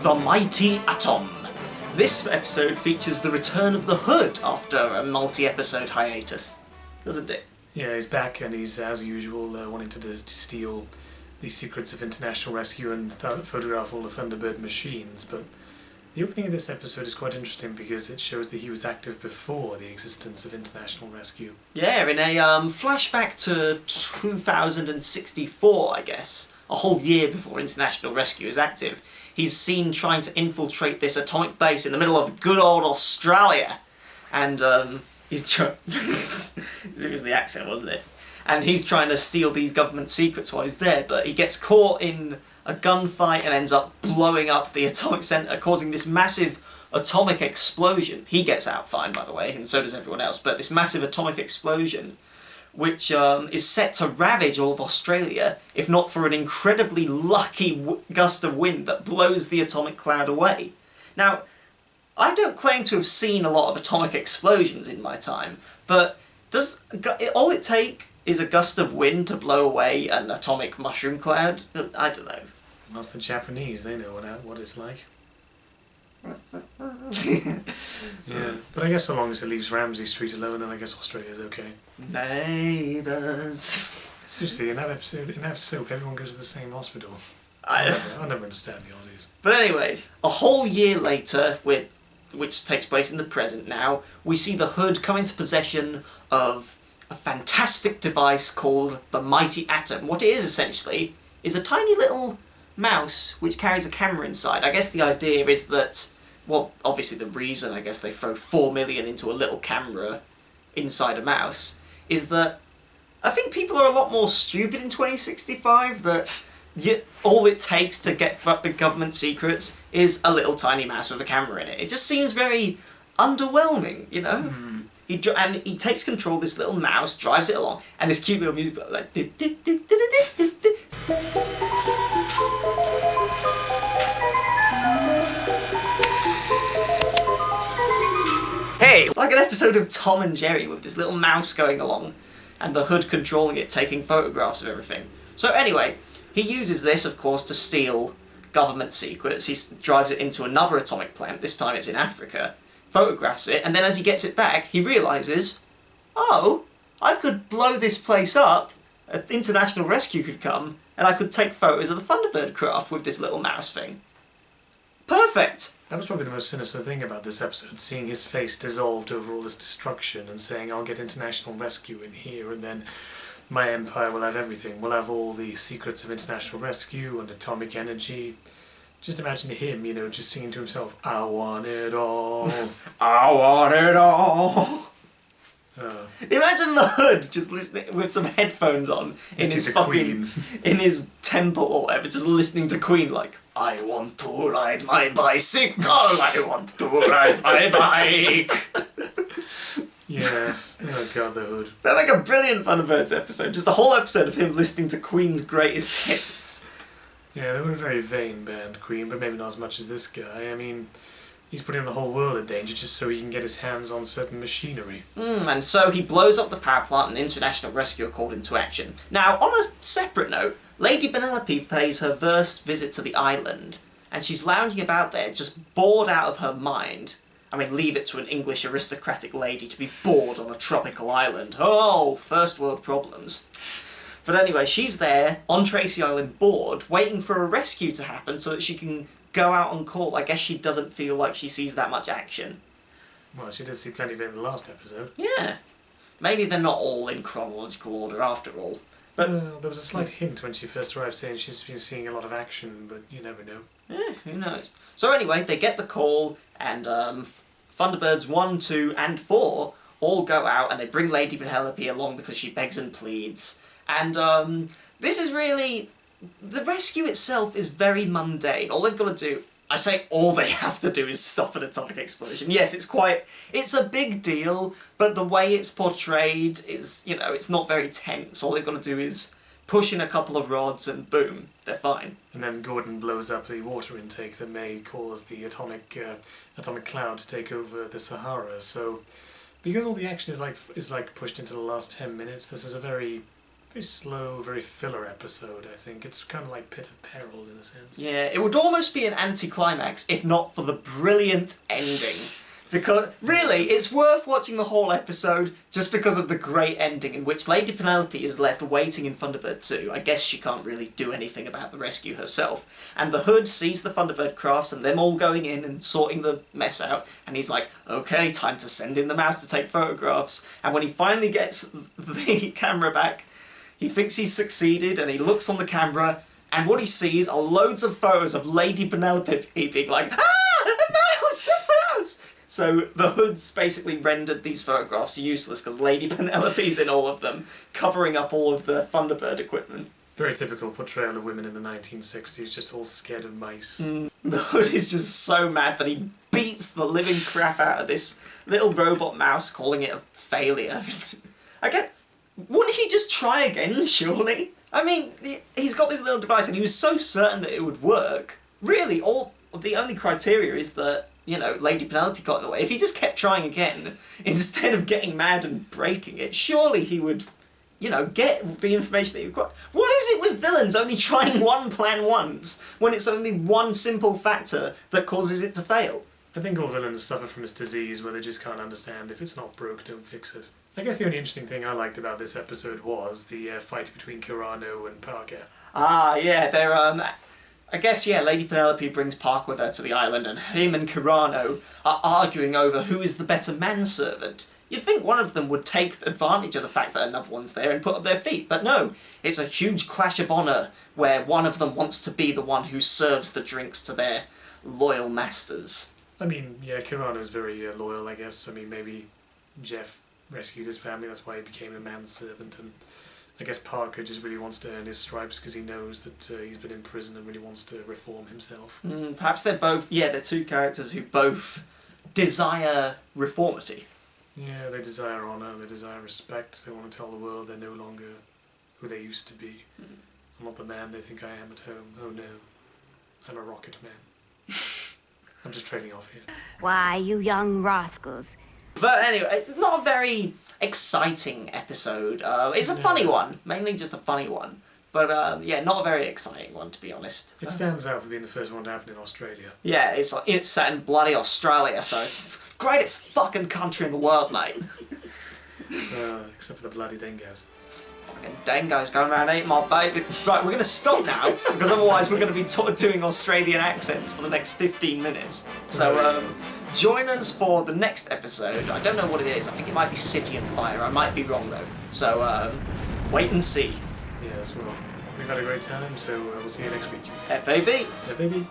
The Mighty Atom. This episode features the return of the Hood after a multi-episode hiatus, doesn't it? Yeah, he's back and he's, as usual, wanting to steal the secrets of international rescue and photograph all the Thunderbird machines, but the opening of this episode is quite interesting because it shows that he was active before the existence of international rescue. Yeah, in a flashback to 2064, I guess, a whole year before international rescue is active, he's seen trying to infiltrate this atomic base in the middle of good old Australia. And he's trying... it was the accent, wasn't it? And he's trying to steal these government secrets while he's there, but he gets caught in a gunfight and ends up blowing up the atomic centre, causing this massive atomic explosion. He gets out fine, by the way, and so does everyone else, but this massive atomic explosion, which is set to ravage all of Australia, if not for an incredibly lucky gust of wind that blows the atomic cloud away. Now, I don't claim to have seen a lot of atomic explosions in my time, but does all it take is a gust of wind to blow away an atomic mushroom cloud? I don't know. That's the Japanese, they know what it's like. Yeah, but I guess so long as it leaves Ramsay Street alone, then I guess Australia's okay. Neighbours. Seriously, in that soap, everyone goes to the same hospital. I never understand the Aussies. But anyway, a whole year later, which takes place in the present now, we see the Hood come into possession of a fantastic device called the Mighty Atom. What it is, essentially, is a tiny little mouse which carries a camera inside. I guess the idea is that, well, obviously the reason I guess they throw 4 million into a little camera inside a mouse is that I think people are a lot more stupid in 2065 that all it takes to get government secrets is a little tiny mouse with a camera in it. It just seems very underwhelming, you know? He takes control of this little mouse, drives it along, and this cute little music like... Hey! It's like an episode of Tom and Jerry with this little mouse going along, and the Hood controlling it, taking photographs of everything. So anyway, he uses this, of course, to steal government secrets. He drives it into another atomic plant, this time it's in Africa, photographs it, and then as he gets it back, he realises, oh, I could blow this place up, an international rescue could come, and I could take photos of the Thunderbird craft with this little mouse thing. Perfect! That was probably the most sinister thing about this episode, seeing his face dissolved over all this destruction and saying, I'll get international rescue in here, and then my empire will have everything. We'll have all the secrets of international rescue and atomic energy. Just imagine him, you know, just singing to himself, I want it all. I want it all. Imagine the Hood just listening with some headphones on in his temple or whatever, just listening to Queen like, I want to ride my bicycle, I want to ride my bike. Yes. Oh god, the Hood. That'd make a brilliant Thunderbirds episode, just a whole episode of him listening to Queen's greatest hits. Yeah, they were a very vain band, Queen, but maybe not as much as this guy. I mean, he's putting the whole world in danger just so he can get his hands on certain machinery. And so he blows up the power plant and international rescue are called into action. Now, on a separate note, Lady Penelope pays her first visit to the island, and she's lounging about there, just bored out of her mind. I mean, leave it to an English aristocratic lady to be bored on a tropical island. Oh, first world problems. But anyway, she's there, on Tracy Island, bored, waiting for a rescue to happen so that she can go out on call. I guess she doesn't feel like she sees that much action. Well, she did see plenty of it in the last episode. Yeah. Maybe they're not all in chronological order after all. But there was a slight hint when she first arrived saying she's been seeing a lot of action, but you never know. Yeah, who knows. So anyway, they get the call, and Thunderbirds 1, 2, and 4 all go out, and they bring Lady Penelope along because she begs and pleads. And this is really... The rescue itself is very mundane. All they've got to do... I say all they have to do is stop an atomic explosion. Yes, it's a big deal, but the way it's portrayed is, you know, it's not very tense. All they've got to do is push in a couple of rods and boom, they're fine. And then Gordon blows up the water intake that may cause the atomic cloud to take over the Sahara. So, because all the action is like pushed into the last 10 minutes, this is a very Very slow, very filler episode, I think. It's kind of like Pit of Peril in a sense. Yeah, it would almost be an anticlimax if not for the brilliant ending. Because, really, it's worth watching the whole episode just because of the great ending in which Lady Penelope is left waiting in Thunderbird 2. I guess she can't really do anything about the rescue herself. And the Hood sees the Thunderbird crafts and them all going in and sorting the mess out. And he's like, okay, time to send in the mouse to take photographs. And when he finally gets the camera back, he thinks he's succeeded and he looks on the camera and what he sees are loads of photos of Lady Penelope being like, ah, a mouse, a mouse! So the Hoods basically rendered these photographs useless because Lady Penelope's in all of them, covering up all of the Thunderbird equipment. Very typical portrayal of women in the 1960s, just all scared of mice. The Hood is just so mad that he beats the living crap out of this little robot mouse, calling it a failure. I guess, wouldn't he just try again, surely? I mean, he's got this little device and he was so certain that it would work. Really, the only criteria is that, you know, Lady Penelope got in the way. If he just kept trying again, instead of getting mad and breaking it, surely he would, you know, get the information that he required. What is it with villains only trying one plan once, when it's only one simple factor that causes it to fail? I think all villains suffer from this disease where they just can't understand if it's not broke, don't fix it. I guess the only interesting thing I liked about this episode was the fight between Kirano and Parker. Ah, yeah, they're, I guess, yeah, Lady Penelope brings Park with her to the island, and him and Kirano are arguing over who is the better manservant. You'd think one of them would take advantage of the fact that another one's there and put up their feet, but no, it's a huge clash of honour, where one of them wants to be the one who serves the drinks to their loyal masters. I mean, yeah, Kirano's very loyal, I guess. I mean, maybe Jeff rescued his family, that's why he became a manservant, and I guess Parker just really wants to earn his stripes because he knows that he's been in prison and really wants to reform himself. Perhaps they're both, yeah, they're two characters who both desire reformity. Yeah, they desire honour, they desire respect, they want to tell the world they're no longer who they used to be. I'm not the man they think I am at home. Oh no, I'm a rocket man. I'm just trading off here. Why, you young rascals. But anyway, it's not a very exciting episode. It's a funny one, mainly just a funny one. But yeah, not a very exciting one, to be honest. It stands out for being the first one to happen in Australia. Yeah, it's set in bloody Australia, so it's the greatest fucking country in the world, mate. Except for the bloody dingoes. Fucking dingoes going around eating my baby. Right, we're going to stop now, because otherwise we're going to be doing Australian accents for the next 15 minutes. So, join us for the next episode. I don't know what it is. I think it might be City of Fire. I might be wrong, though. So, wait and see. Yes, well, we've had a great time, so we'll see you next week. FAB. FAB.